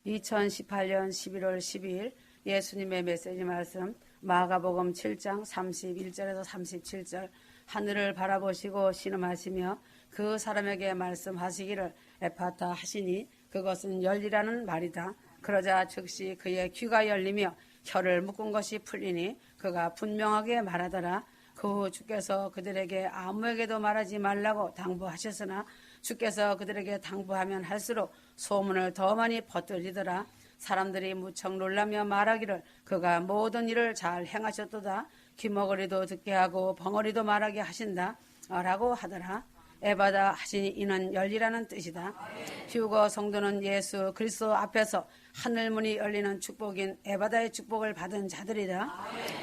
2018년 11월 12일 예수님의 메시지 말씀 마가복음 7장 31절에서 37절. 하늘을 바라보시고 신음하시며 그 사람에게 말씀하시기를 에파타 하시니 그것은 열리라는 말이다. 그러자 즉시 그의 귀가 열리며 혀를 묶은 것이 풀리니 그가 분명하게 말하더라. 그 후 주께서 그들에게 아무에게도 말하지 말라고 당부하셨으나 주께서 그들에게 당부하면 할수록 소문을 더 많이 퍼뜨리더라. 사람들이 무척 놀라며 말하기를 그가 모든 일을 잘 행하셨도다. 귀머거리도 듣게 하고 벙어리도 말하게 하신다 라고 하더라. 에바다 하시니 이는 열리라는 뜻이다. 휴거 성도는 예수 그리스도 앞에서 하늘문이 열리는 축복인 에바다의 축복을 받은 자들이다.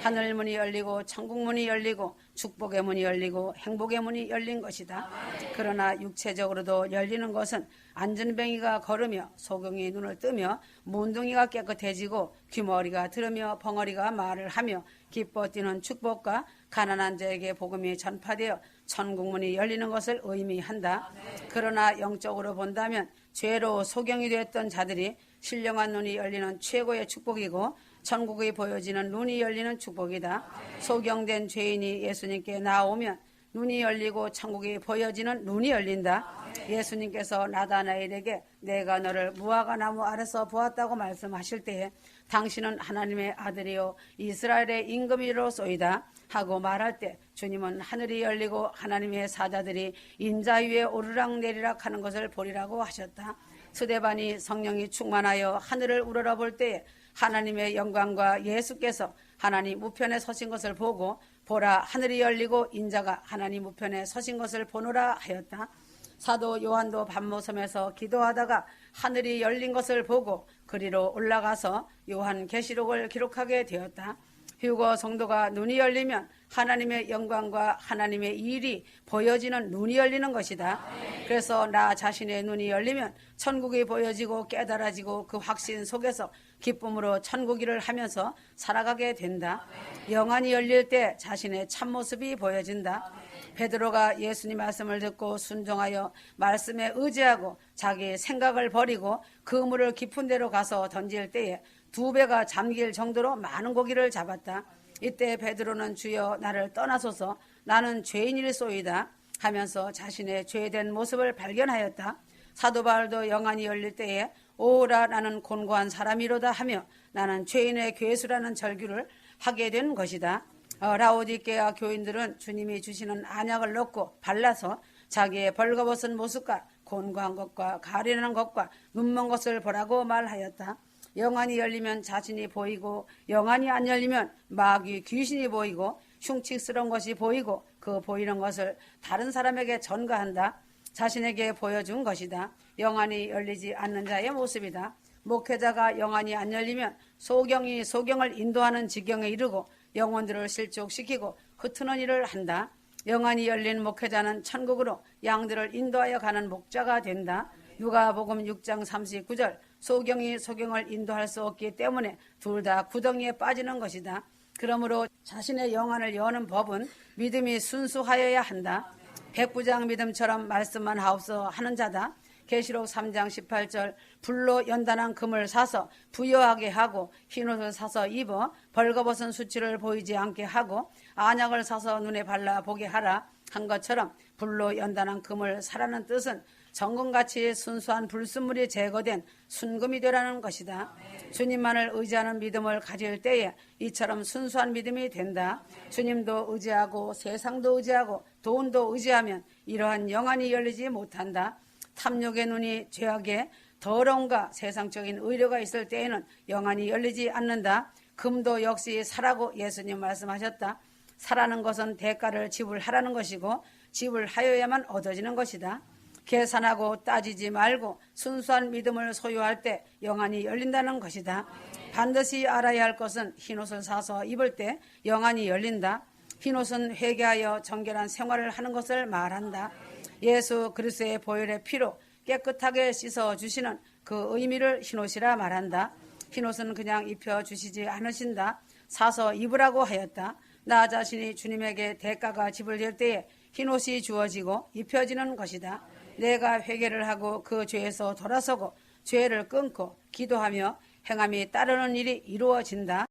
하늘문이 열리고 천국문이 열리고 축복의 문이 열리고 행복의 문이 열린 것이다. 그러나 육체적으로도 열리는 것은 안전뱅이가 걸으며 소경이 눈을 뜨며 문둥이가 깨끗해지고 귀머리가 들으며 벙어리가 말을 하며 기뻐 뛰는 축복과 가난한 자에게 복음이 전파되어 천국문이 열리는 것을 의미한다. 그러나 영적으로 본다면 죄로 소경이 되었던 자들이 신령한 눈이 열리는 최고의 축복이고 천국이 보여지는 눈이 열리는 축복이다. 소경된 죄인이 예수님께 나오면 눈이 열리고 천국이 보여지는 눈이 열린다. 예수님께서 나다나엘에게 내가 너를 무화과 나무 아래서 보았다고 말씀하실 때에 당신은 하나님의 아들이요 이스라엘의 임금이로소이다 하고 말할 때 주님은 하늘이 열리고 하나님의 사자들이 인자 위에 오르락내리락 하는 것을 보리라고 하셨다. 스데반이 성령이 충만하여 하늘을 우러러볼 때에 하나님의 영광과 예수께서 하나님 우편에 서신 것을 보고 보라 하늘이 열리고 인자가 하나님 우편에 서신 것을 보노라 하였다. 사도 요한도 밤모섬에서 기도하다가 하늘이 열린 것을 보고 그리로 올라가서 요한계시록을 기록하게 되었다. 휴거 성도가 눈이 열리면 하나님의 영광과 하나님의 일이 보여지는 눈이 열리는 것이다. 그래서 나 자신의 눈이 열리면 천국이 보여지고 깨달아지고 그 확신 속에서 기쁨으로 천국일을 하면서 살아가게 된다. 영안이 열릴 때 자신의 참모습이 보여진다. 베드로가 예수님 말씀을 듣고 순종하여 말씀에 의지하고 자기 생각을 버리고 그물을 깊은 데로 가서 던질 때에 2배가 잠길 정도로 많은 고기를 잡았다. 이때 베드로는 주여 나를 떠나소서 나는 죄인일소이다 하면서 자신의 죄된 모습을 발견하였다. 사도 바울도 영안이 열릴 때에 오라 나는 곤고한 사람이로다 하며 나는 죄인의 괴수라는 절규를 하게 된 것이다. 라오디게아 교인들은 주님이 주시는 안약을 넣고 발라서 자기의 벌거벗은 모습과 곤고한 것과 가련한 것과 눈먼 것을 보라고 말하였다. 영안이 열리면 자신이 보이고 영안이 안 열리면 마귀 귀신이 보이고 흉측스러운 것이 보이고 그 보이는 것을 다른 사람에게 전가한다. 자신에게 보여준 것이다. 영안이 열리지 않는 자의 모습이다. 목회자가 영안이 안 열리면 소경이 소경을 인도하는 지경에 이르고 영혼들을 실족시키고 흩트는 일을 한다. 영안이 열린 목회자는 천국으로 양들을 인도하여 가는 목자가 된다. 누가복음 6장 39절 소경이 소경을 인도할 수 없기 때문에 둘 다 구덩이에 빠지는 것이다. 그러므로 자신의 영안을 여는 법은 믿음이 순수하여야 한다. 백부장 믿음처럼 말씀만 하옵소 하는 자다. 계시록 3장 18절 불로 연단한 금을 사서 부여하게 하고 흰옷을 사서 입어 벌거벗은 수치를 보이지 않게 하고 안약을 사서 눈에 발라 보게 하라 한 것처럼 불로 연단한 금을 사라는 뜻은 정금같이 순수한 불순물이 제거된 순금이 되라는 것이다. 주님만을 의지하는 믿음을 가질 때에 이처럼 순수한 믿음이 된다. 주님도 의지하고 세상도 의지하고 돈도 의지하면 이러한 영안이 열리지 못한다. 탐욕의 눈이 죄악에 더러움과 세상적인 의료가 있을 때에는 영안이 열리지 않는다. 금도 역시 사라고 예수님 말씀하셨다. 사라는 것은 대가를 지불하라는 것이고 지불하여야만 얻어지는 것이다. 계산하고 따지지 말고 순수한 믿음을 소유할 때 영안이 열린다는 것이다. 반드시 알아야 할 것은 흰옷을 사서 입을 때 영안이 열린다. 흰옷은 회개하여 정결한 생활을 하는 것을 말한다. 예수 그리스도의 보혈의 피로 깨끗하게 씻어주시는 그 의미를 흰옷이라 말한다. 흰옷은 그냥 입혀주시지 않으신다. 사서 입으라고 하였다. 나 자신이 주님에게 대가가 지불될 때에 흰옷이 주어지고 입혀지는 것이다. 내가 회개를 하고 그 죄에서 돌아서고 죄를 끊고 기도하며 행함이 따르는 일이 이루어진다.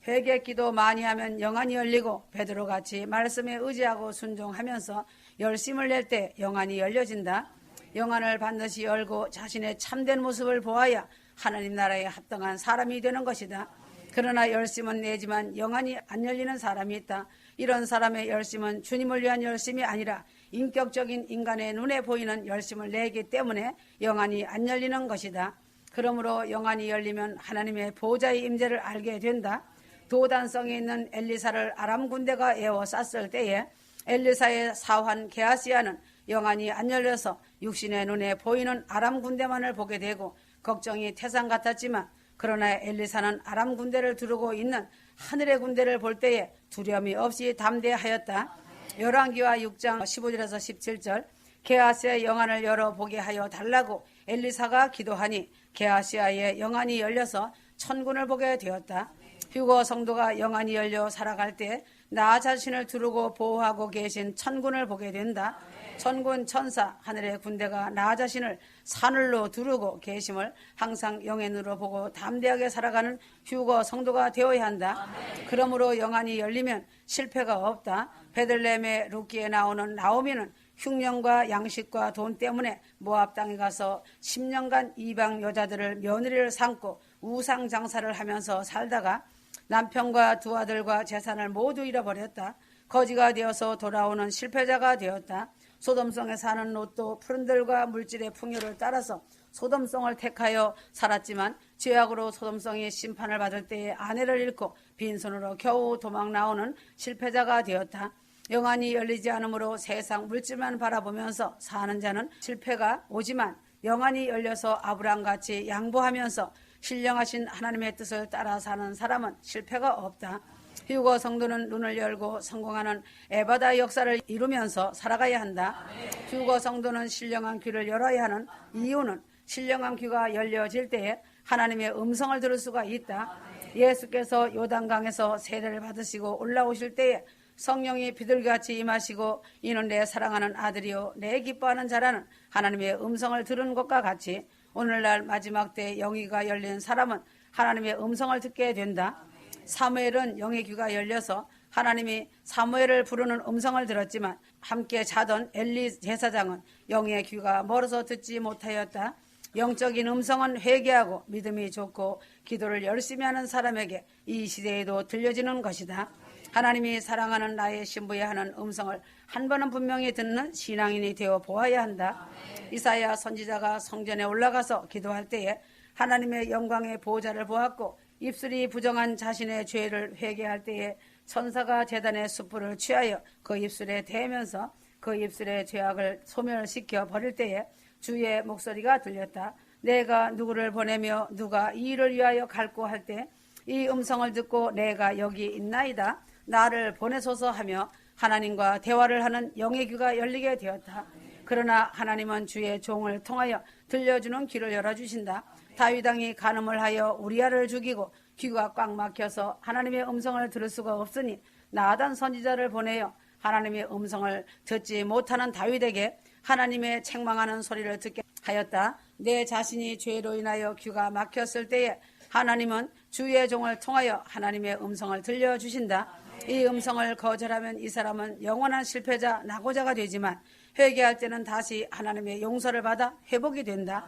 회개 기도 많이 하면 영안이 열리고 베드로같이 말씀에 의지하고 순종하면서 열심을 낼 때 영안이 열려진다. 영안을 반드시 열고 자신의 참된 모습을 보아야 하나님 나라에 합당한 사람이 되는 것이다. 그러나 열심은 내지만 영안이 안 열리는 사람이 있다. 이런 사람의 열심은 주님을 위한 열심이 아니라 인격적인 인간의 눈에 보이는 열심을 내기 때문에 영안이 안 열리는 것이다. 그러므로 영안이 열리면 하나님의 보좌의 임재를 알게 된다. 도단성에 있는 엘리사를 아람 군대가 에워쌌을 때에 엘리사의 사환 게하시야는 영안이 안 열려서 육신의 눈에 보이는 아람 군대만을 보게 되고 걱정이 태산 같았지만 그러나 엘리사는 아람 군대를 두르고 있는 하늘의 군대를 볼 때에 두려움이 없이 담대하였다. 열왕기와 6장 15절에서 17절 게하시아의 영안을 열어보게 하여 달라고 엘리사가 기도하니 게하시아의 영안이 열려서 천군을 보게 되었다. 휴거 성도가 영안이 열려 살아갈 때 나 자신을 두르고 보호하고 계신 천군을 보게 된다. 천군 천사 하늘의 군대가 나 자신을 사늘로 두르고 계심을 항상 영의 눈으로 보고 담대하게 살아가는 휴거 성도가 되어야 한다. 그러므로 영안이 열리면 실패가 없다. 베들레헴의 룻기에 나오는 나오미는 흉년과 양식과 돈 때문에 모압 땅에 가서 10년간 이방 여자들을 며느리를 삼고 우상 장사를 하면서 살다가 남편과 두 아들과 재산을 모두 잃어버렸다. 거지가 되어서 돌아오는 실패자가 되었다. 소돔성에 사는 롯도 푸른들과 물질의 풍요를 따라서 소돔성을 택하여 살았지만 죄악으로 소돔성이 심판을 받을 때에 아내를 잃고 빈손으로 겨우 도망 나오는 실패자가 되었다. 영안이 열리지 않으므로 세상 물질만 바라보면서 사는 자는 실패가 오지만 영안이 열려서 아브람같이 양보하면서 신령하신 하나님의 뜻을 따라 사는 사람은 실패가 없다. 휴거 성도는 눈을 열고 성공하는 에바다 역사를 이루면서 살아가야 한다. 휴거 성도는 신령한 귀를 열어야 하는 이유는 신령한 귀가 열려질 때에 하나님의 음성을 들을 수가 있다. 예수께서 요단강에서 세례를 받으시고 올라오실 때에 성령이 비둘기같이 임하시고 이는 내 사랑하는 아들이요 내 기뻐하는 자라는 하나님의 음성을 들은 것과 같이 오늘날 마지막 때 영이가 열린 사람은 하나님의 음성을 듣게 된다. 사무엘은 영의 귀가 열려서 하나님이 사무엘을 부르는 음성을 들었지만 함께 자던 엘리 제사장은 영의 귀가 멀어서 듣지 못하였다. 영적인 음성은 회개하고 믿음이 좋고 기도를 열심히 하는 사람에게 이 시대에도 들려지는 것이다. 하나님이 사랑하는 나의 신부야 하는 음성을 한 번은 분명히 듣는 신앙인이 되어 보아야 한다. 이사야 선지자가 성전에 올라가서 기도할 때에 하나님의 영광의 보좌를 보았고 입술이 부정한 자신의 죄를 회개할 때에 천사가 제단의 숯불을 취하여 그 입술에 대면서 그 입술의 죄악을 소멸시켜 버릴 때에 주의 목소리가 들렸다. 내가 누구를 보내며 누가 이 일을 위하여 갈고 할 때 이 음성을 듣고 내가 여기 있나이다. 나를 보내소서 하며 하나님과 대화를 하는 영의 귀가 열리게 되었다. 그러나 하나님은 주의 종을 통하여 들려주는 귀를 열어주신다. 다윗 왕이 간음을 하여 우리아를 죽이고 귀가 꽉 막혀서 하나님의 음성을 들을 수가 없으니 나단 선지자를 보내어 하나님의 음성을 듣지 못하는 다윗에게 하나님의 책망하는 소리를 듣게 하였다. 내 자신이 죄로 인하여 귀가 막혔을 때에 하나님은 주의 종을 통하여 하나님의 음성을 들려주신다. 이 음성을 거절하면 이 사람은 영원한 실패자, 낙오자가 되지만 회개할 때는 다시 하나님의 용서를 받아 회복이 된다.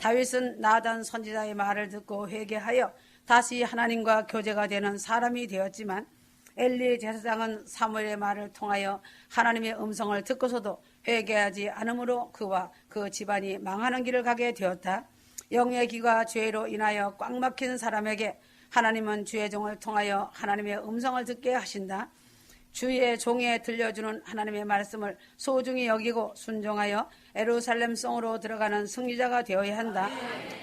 다윗은 나단 선지자의 말을 듣고 회개하여 다시 하나님과 교제가 되는 사람이 되었지만 엘리 제사장은 사무엘의 말을 통하여 하나님의 음성을 듣고서도 회개하지 않으므로 그와 그 집안이 망하는 길을 가게 되었다. 영의 귀가 죄로 인하여 꽉 막힌 사람에게 하나님은 주의 종을 통하여 하나님의 음성을 듣게 하신다. 주의 종에 들려주는 하나님의 말씀을 소중히 여기고 순종하여 예루살렘 성으로 들어가는 승리자가 되어야 한다.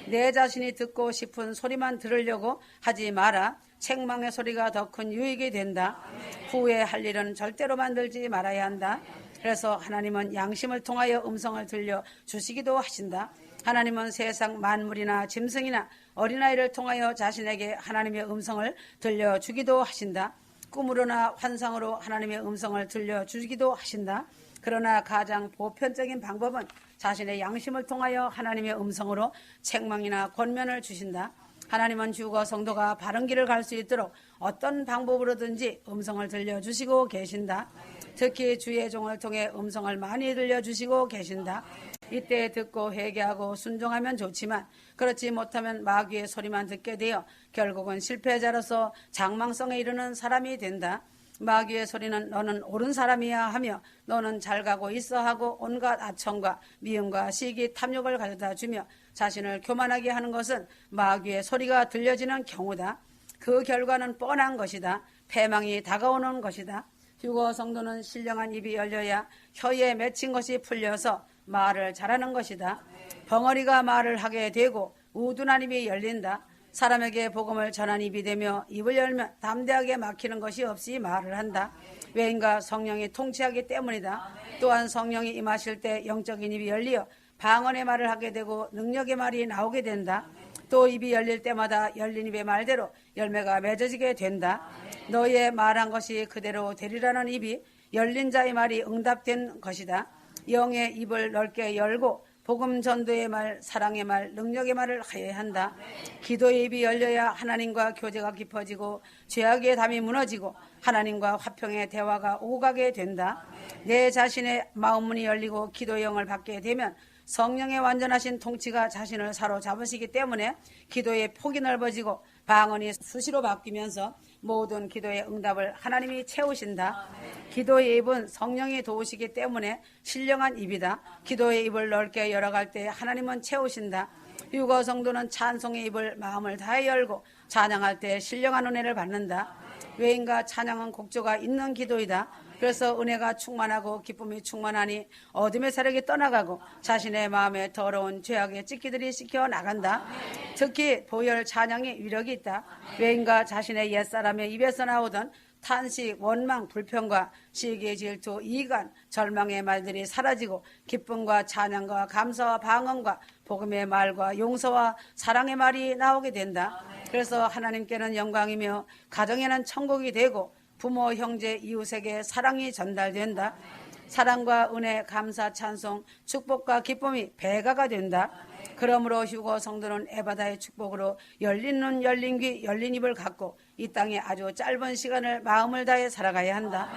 내 자신이 듣고 싶은 소리만 들으려고 하지 마라. 책망의 소리가 더 큰 유익이 된다. 후회할 일은 절대로 만들지 말아야 한다. 그래서 하나님은 양심을 통하여 음성을 들려주시기도 하신다. 하나님은 세상 만물이나 짐승이나 어린아이를 통하여 자신에게 하나님의 음성을 들려주기도 하신다. 꿈으로나 환상으로 하나님의 음성을 들려주기도 하신다. 그러나 가장 보편적인 방법은 자신의 양심을 통하여 하나님의 음성으로 책망이나 권면을 주신다. 하나님은 휴거 성도가 바른 길을 갈 수 있도록 어떤 방법으로든지 음성을 들려주시고 계신다. 특히 주의 종을 통해 음성을 많이 들려주시고 계신다. 이때 듣고 회개하고 순종하면 좋지만 그렇지 못하면 마귀의 소리만 듣게 되어 결국은 실패자로서 장망성에 이르는 사람이 된다. 마귀의 소리는 너는 옳은 사람이야 하며 너는 잘 가고 있어 하고 온갖 아첨과 미움과 시기 탐욕을 가져다 주며 자신을 교만하게 하는 것은 마귀의 소리가 들려지는 경우다. 그 결과는 뻔한 것이다. 패망이 다가오는 것이다. 휴거 성도는 신령한 입이 열려야 혀에 맺힌 것이 풀려서 말을 잘하는 것이다. 벙어리가 말을 하게 되고 우둔한 입이 열린다. 사람에게 복음을 전한 입이 되며 입을 열면 담대하게 막히는 것이 없이 말을 한다. 왜인가 성령이 통치하기 때문이다. 또한 성령이 임하실 때 영적인 입이 열리어 방언의 말을 하게 되고 능력의 말이 나오게 된다. 또 입이 열릴 때마다 열린 입의 말대로 열매가 맺어지게 된다. 너의 말한 것이 그대로 되리라는 입이 열린 자의 말이 응답된 것이다. 영의 입을 넓게 열고 복음 전도의 말, 사랑의 말, 능력의 말을 하여야 한다. 기도의 입이 열려야 하나님과 교제가 깊어지고 죄악의 담이 무너지고 하나님과 화평의 대화가 오가게 된다. 내 자신의 마음문이 열리고 기도의 영을 받게 되면 성령의 완전하신 통치가 자신을 사로잡으시기 때문에 기도의 폭이 넓어지고 방언이 수시로 바뀌면서 모든 기도의 응답을 하나님이 채우신다. 기도의 입은 성령이 도우시기 때문에 신령한 입이다. 기도의 입을 넓게 열어갈 때 하나님은 채우신다. 휴거 성도는 찬송의 입을 마음을 다해 열고 찬양할 때 신령한 은혜를 받는다. 왜인가 찬양은 곡조가 있는 기도이다. 그래서 은혜가 충만하고 기쁨이 충만하니 어둠의 세력이 떠나가고 자신의 마음에 더러운 죄악의 찢기들이 씻겨 나간다. 특히 보혈 찬양이 위력이 있다. 왜인가 자신의 옛사람의 입에서 나오던 탄식, 원망, 불평과 시기, 질투, 이간, 절망의 말들이 사라지고 기쁨과 찬양과 감사와 방언과 복음의 말과 용서와 사랑의 말이 나오게 된다. 그래서 하나님께는 영광이며 가정에는 천국이 되고 부모, 형제, 이웃에게 사랑이 전달된다. 사랑과 은혜, 감사, 찬송, 축복과 기쁨이 배가가 된다. 그러므로 휴거 성도는 에바다의 축복으로 열린 눈, 열린 귀, 열린 입을 갖고 이 땅에 아주 짧은 시간을 마음을 다해 살아가야 한다.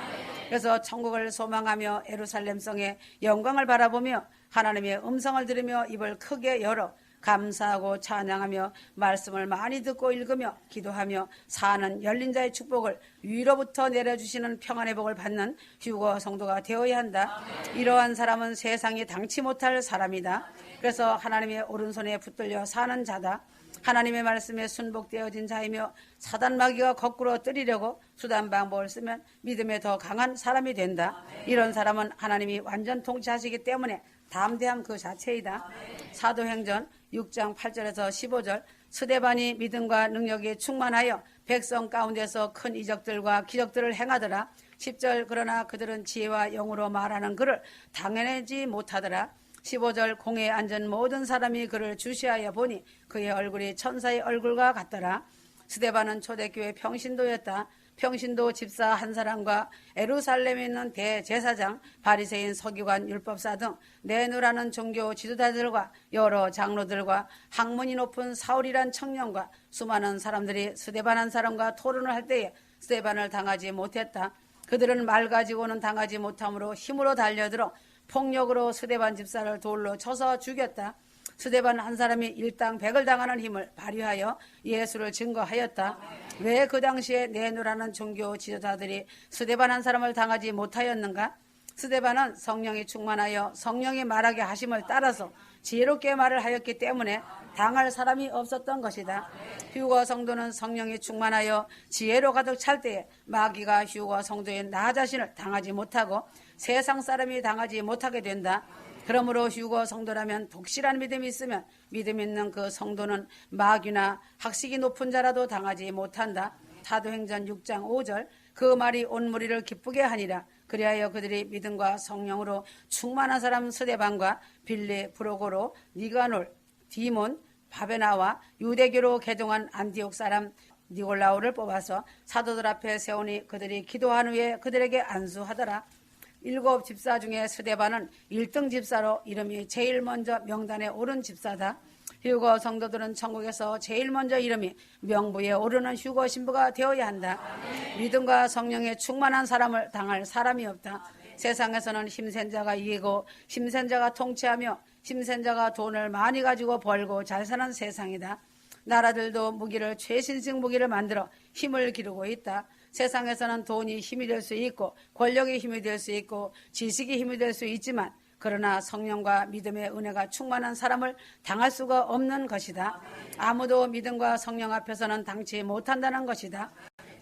그래서 천국을 소망하며 예루살렘 성의 영광을 바라보며 하나님의 음성을 들으며 입을 크게 열어 감사하고 찬양하며 말씀을 많이 듣고 읽으며 기도하며 사는 열린 자의 축복을 위로부터 내려주시는 평안의 복을 받는 휴거 성도가 되어야 한다. 이러한 사람은 세상이 당치 못할 사람이다. 그래서 하나님의 오른손에 붙들려 사는 자다. 하나님의 말씀에 순복되어진 자이며 사단 마귀가 거꾸로 때리려고 수단 방법을 쓰면 믿음에 더 강한 사람이 된다. 이런 사람은 하나님이 완전 통치하시기 때문에 담대함 그 자체이다. 사도행전 6장 8절에서 15절 스데반이 믿음과 능력이 충만하여 백성 가운데서 큰 이적들과 기적들을 행하더라. 10절 그러나 그들은 지혜와 영으로 말하는 그를 당해내지 못하더라. 15절 공회에 앉은 모든 사람이 그를 주시하여 보니 그의 얼굴이 천사의 얼굴과 같더라. 스데반은 초대교회 평신도였다. 평신도 집사 한 사람과 예루살렘에 있는 대제사장, 바리새인, 서기관, 율법사 등 내누라는 종교 지도자들과 여러 장로들과 학문이 높은 사울이란 청년과 수많은 사람들이 스데반 한 사람과 토론을 할 때에 스데반을 당하지 못했다. 그들은 말 가지고는 당하지 못함으로 힘으로 달려들어 폭력으로 스데반 집사를 돌로 쳐서 죽였다. 스데반 한 사람이 일당 100을 당하는 힘을 발휘하여 예수를 증거하였다. 왜 그 당시에 내누라는 종교 지도자들이 스데반 한 사람을 당하지 못하였는가? 스데반은 성령이 충만하여 성령이 말하게 하심을 따라서 지혜롭게 말을 하였기 때문에 당할 사람이 없었던 것이다. 휴거 성도는 성령이 충만하여 지혜로 가득 찰 때에 마귀가 휴거 성도인 나 자신을 당하지 못하고 세상 사람이 당하지 못하게 된다. 그러므로 휴거 성도라면 독실한 믿음이 있으면 믿음 있는 그 성도는 마귀나 학식이 높은 자라도 당하지 못한다. 사도행전 6장 5절 그 말이 온 무리를 기쁘게 하니라. 그리하여 그들이 믿음과 성령으로 충만한 사람 스데반과 빌리, 브로고로, 니가놀, 디몬, 바베나와 유대교로 개종한 안디옥 사람 니골라오를 뽑아서 사도들 앞에 세우니 그들이 기도한 후에 그들에게 안수하더라. 7 집사 중에 스데반은 1등 집사로 이름이 제일 먼저 명단에 오른 집사다. 휴거 성도들은 천국에서 제일 먼저 이름이 명부에 오르는 휴거 신부가 되어야 한다. 믿음과 성령에 충만한 사람을 당할 사람이 없다. 세상에서는 힘센 자가 이기고 힘센 자가 통치하며 힘센 자가 돈을 많이 가지고 벌고 잘 사는 세상이다. 나라들도 무기를 최신식 무기를 만들어 힘을 기르고 있다. 세상에서는 돈이 힘이 될 수 있고 권력이 힘이 될 수 있고 지식이 힘이 될 수 있지만 그러나 성령과 믿음의 은혜가 충만한 사람을 당할 수가 없는 것이다. 아무도 믿음과 성령 앞에서는 당치 못한다는 것이다.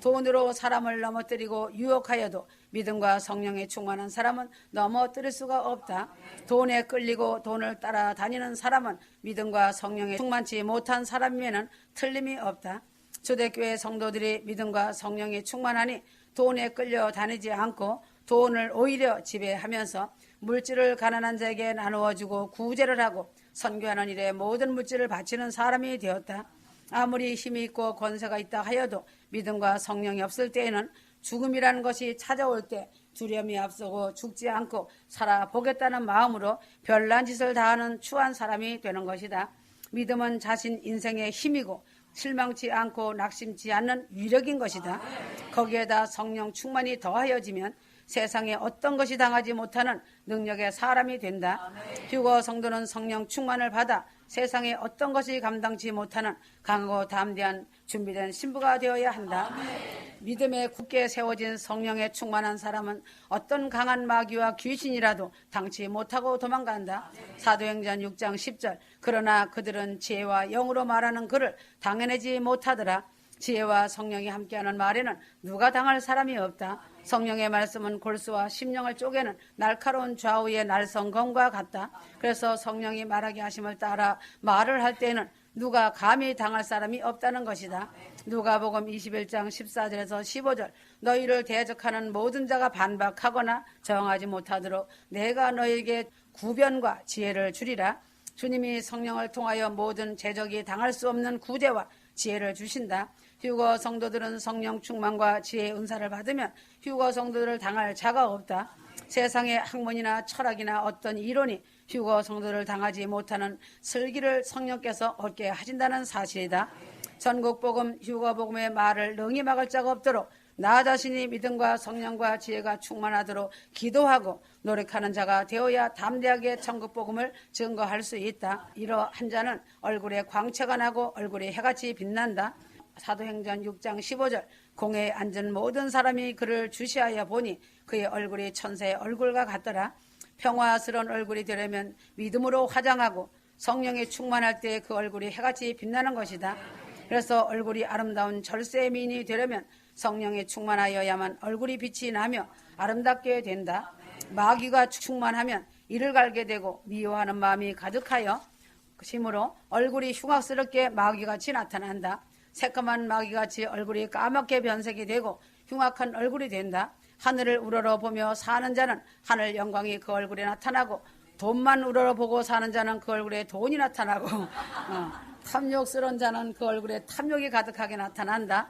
돈으로 사람을 넘어뜨리고 유혹하여도 믿음과 성령에 충만한 사람은 넘어뜨릴 수가 없다. 돈에 끌리고 돈을 따라다니는 사람은 믿음과 성령에 충만치 못한 사람이면 틀림이 없다. 초대교회 성도들이 믿음과 성령에 충만하니 돈에 끌려 다니지 않고 돈을 오히려 지배하면서 물질을 가난한 자에게 나누어주고 구제를 하고 선교하는 일에 모든 물질을 바치는 사람이 되었다. 아무리 힘이 있고 권세가 있다 하여도 믿음과 성령이 없을 때에는 죽음이라는 것이 찾아올 때 두려움이 앞서고 죽지 않고 살아보겠다는 마음으로 별난 짓을 다하는 추한 사람이 되는 것이다. 믿음은 자신 인생의 힘이고 실망치 않고 낙심치 않는 위력인 것이다. 거기에다 성령 충만이 더하여지면 세상에 어떤 것이 당하지 못하는 능력의 사람이 된다. 휴거 성도는 성령 충만을 받아 세상에 어떤 것이 감당치 못하는 강하고 담대한 준비된 신부가 되어야 한다. 믿음에 굳게 세워진 성령에 충만한 사람은 어떤 강한 마귀와 귀신이라도 당치 못하고 도망간다. 사도행전 6장 10절 그러나 그들은 지혜와 영으로 말하는 글을 당해내지 못하더라. 지혜와 성령이 함께하는 말에는 누가 당할 사람이 없다. 성령의 말씀은 골수와 심령을 쪼개는 날카로운 좌우의 날성검과 같다. 그래서 성령이 말하게 하심을 따라 말을 할 때는 누가 감히 당할 사람이 없다는 것이다. 누가복음 21장 14절에서 15절 너희를 대적하는 모든 자가 반박하거나 저항하지 못하도록 내가 너희에게 구변과 지혜를 주리라. 주님이 성령을 통하여 모든 제적이 당할 수 없는 구제와 지혜를 주신다. 휴거 성도들은 성령 충만과 지혜의 은사를 받으면 휴거 성도들을 당할 자가 없다. 세상의 학문이나 철학이나 어떤 이론이 휴거 성도를 당하지 못하는 슬기를 성령께서 얻게 하신다는 사실이다. 전국복음 휴거복음의 말을 능히 막을 자가 없도록 나 자신이 믿음과 성령과 지혜가 충만하도록 기도하고 노력하는 자가 되어야 담대하게 천국복음을 증거할 수 있다. 이러한 자는 얼굴에 광채가 나고 얼굴이 해같이 빛난다. 사도행전 6장 15절 공회에 앉은 모든 사람이 그를 주시하여 보니 그의 얼굴이 천사의 얼굴과 같더라. 평화스러운 얼굴이 되려면 믿음으로 화장하고 성령이 충만할 때 그 얼굴이 해같이 빛나는 것이다. 그래서 얼굴이 아름다운 절세의 미인이 되려면 성령에 충만하여야만 얼굴이 빛이 나며 아름답게 된다. 마귀가 충만하면 이를 갈게 되고 미워하는 마음이 가득하여 심으로 얼굴이 흉악스럽게 마귀같이 나타난다. 새까만 마귀같이 얼굴이 까맣게 변색이 되고 흉악한 얼굴이 된다. 하늘을 우러러보며 사는 자는 하늘 영광이 그 얼굴에 나타나고 돈만 우러러보고 사는 자는 그 얼굴에 돈이 나타나고 탐욕스러운 자는 그 얼굴에 탐욕이 가득하게 나타난다.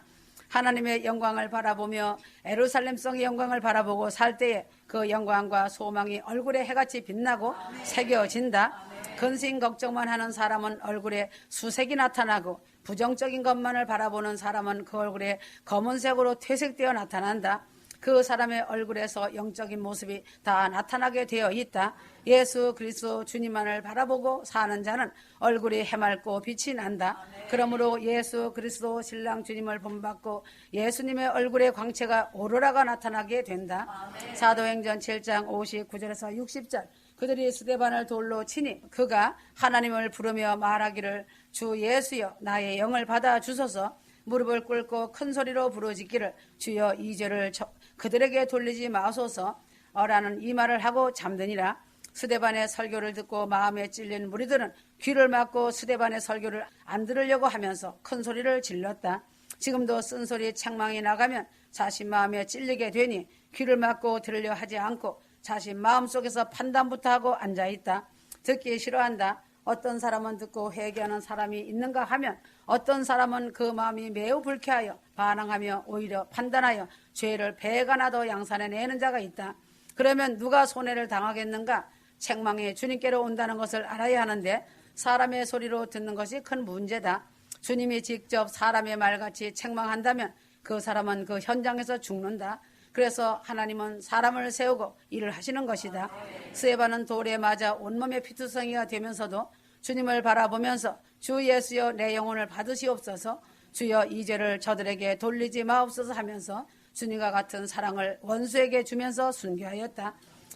하나님의 영광을 바라보며 예루살렘성의 영광을 바라보고 살 때에 그 영광과 소망이 얼굴에 해같이 빛나고 새겨진다. 근심 걱정만 하는 사람은 얼굴에 수색이 나타나고 부정적인 것만을 바라보는 사람은 그 얼굴에 검은색으로 퇴색되어 나타난다. 그 사람의 얼굴에서 영적인 모습이 다 나타나게 되어 있다. 예수 그리스도 주님만을 바라보고 사는 자는 얼굴이 해맑고 빛이 난다. 그러므로 예수 그리스도 신랑 주님을 본받고 예수님의 얼굴에 광채가 오로라가 나타나게 된다. 사도행전 7장 59절에서 60절 그들이 스데반을 돌로 치니 그가 하나님을 부르며 말하기를 주 예수여 나의 영을 받아 주소서. 무릎을 꿇고 큰 소리로 부르짖기를 주여 이 죄를 그들에게 돌리지 마소서 라는 이 말을 하고 잠드니라. 스데반의 설교를 듣고 마음에 찔린 무리들은 귀를 막고 스데반의 설교를 안 들으려고 하면서 큰 소리를 질렀다. 지금도 쓴소리 책망이 나가면 자신 마음에 찔리게 되니 귀를 막고 들으려 하지 않고 자신 마음속에서 판단부터 하고 앉아있다. 듣기 싫어한다. 어떤 사람은 듣고 회개하는 사람이 있는가 하면 어떤 사람은 그 마음이 매우 불쾌하여 반항하며 오히려 판단하여 죄를 배가 나도 양산해내는 자가 있다. 그러면 누가 손해를 당하겠는가? 책망이 주님께로 온다는 것을 알아야 하는데 사람의 소리로 듣는 것이 큰 문제다. 주님이 직접 사람의 말같이 책망한다면 그 사람은 그 현장에서 죽는다. 그래서 하나님은 사람을 세우고 일을 하시는 것이다. 스데반은 돌에 맞아 온몸에 피투성이가 되면서도 주님을 바라보면서 주 예수여 내 영혼을 받으시옵소서, 주여 이 죄를 저들에게 돌리지 마옵소서 하면서 주님과 같은 사랑을 원수에게 주면서 순교하였다.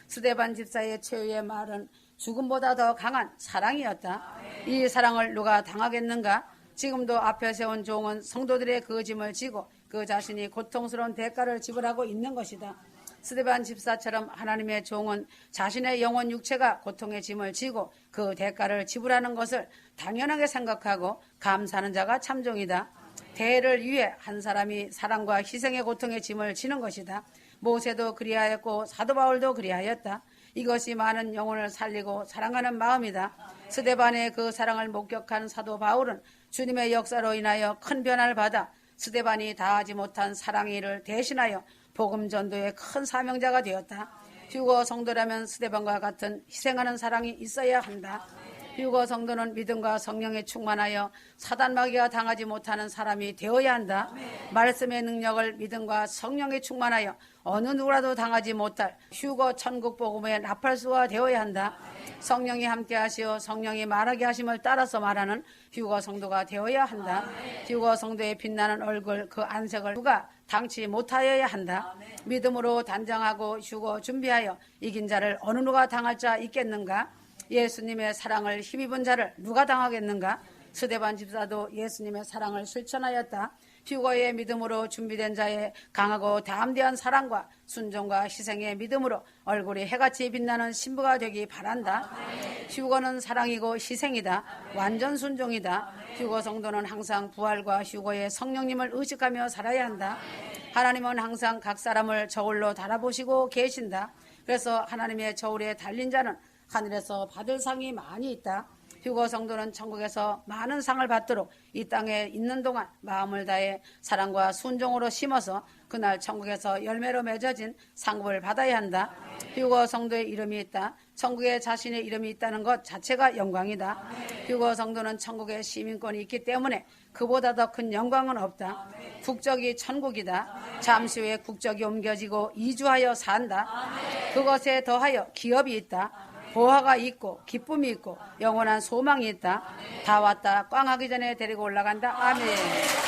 스데반 집사의 최후의 말은 죽음보다 더 강한 사랑이었다. 이 사랑을 누가 당하겠는가? 지금도 앞에 세운 종은 성도들의 그 짐을 지고 그 자신이 고통스러운 대가를 지불하고 있는 것이다. 스데반 집사처럼 하나님의 종은 자신의 영혼 육체가 고통의 짐을 지고 그 대가를 지불하는 것을 당연하게 생각하고 감사하는 자가 참종이다. 대를 위해 한 사람이 사랑과 희생의 고통의 짐을 지는 것이다. 모세도 그리하였고 사도 바울도 그리하였다. 이것이 많은 영혼을 살리고 사랑하는 마음이다. 스데반의 그 사랑을 목격한 사도 바울은 주님의 역사로 인하여 큰 변화를 받아 스데반이 다하지 못한 사랑의 일을 대신하여 복음 전도의 큰 사명자가 되었다. 휴거 성도라면 스데반과 같은 희생하는 사랑이 있어야 한다. 휴거 성도는 믿음과 성령에 충만하여 사단마귀가 당하지 못하는 사람이 되어야 한다. 말씀의 능력을 믿음과 성령에 충만하여 어느 누구라도 당하지 못할 휴거 천국 복음의 나팔수가 되어야 한다. 성령이 함께 하시어 성령이 말하게 하심을 따라서 말하는 휴거 성도가 되어야 한다. 휴거 성도의 빛나는 얼굴, 그 안색을 누가 당치 못하여야 한다. 믿음으로 단장하고 휴거 준비하여 이긴 자를 어느 누가 당할 자 있겠는가? 예수님의 사랑을 힘입은 자를 누가 당하겠는가? 스데반 집사도 예수님의 사랑을 실천하였다. 휴거의 믿음으로 준비된 자의 강하고 담대한 사랑과 순종과 희생의 믿음으로 얼굴이 해같이 빛나는 신부가 되기 바란다. 휴거는 사랑이고 희생이다. 완전 순종이다. 휴거 성도는 항상 부활과 휴거의 성령님을 의식하며 살아야 한다. 하나님은 항상 각 사람을 저울로 달아보시고 계신다. 그래서 하나님의 저울에 달린 자는 하늘에서 받을 상이 많이 있다. 휴거 성도는 천국에서 많은 상을 받도록 이 땅에 있는 동안 마음을 다해 사랑과 순종으로 심어서 그날 천국에서 열매로 맺어진 상급을 받아야 한다. 휴거 성도의 이름이 있다. 천국에 자신의 이름이 있다는 것 자체가 영광이다. 휴거 성도는 천국에 시민권이 있기 때문에 그보다 더 큰 영광은 없다. 국적이 천국이다. 잠시 후에 국적이 옮겨지고 이주하여 산다. 그것에 더하여 기업이 있다. 보화가 있고 기쁨이 있고 영원한 소망이 있다. 다 왔다 꽝 하기 전에 데리고 올라간다. 아멘.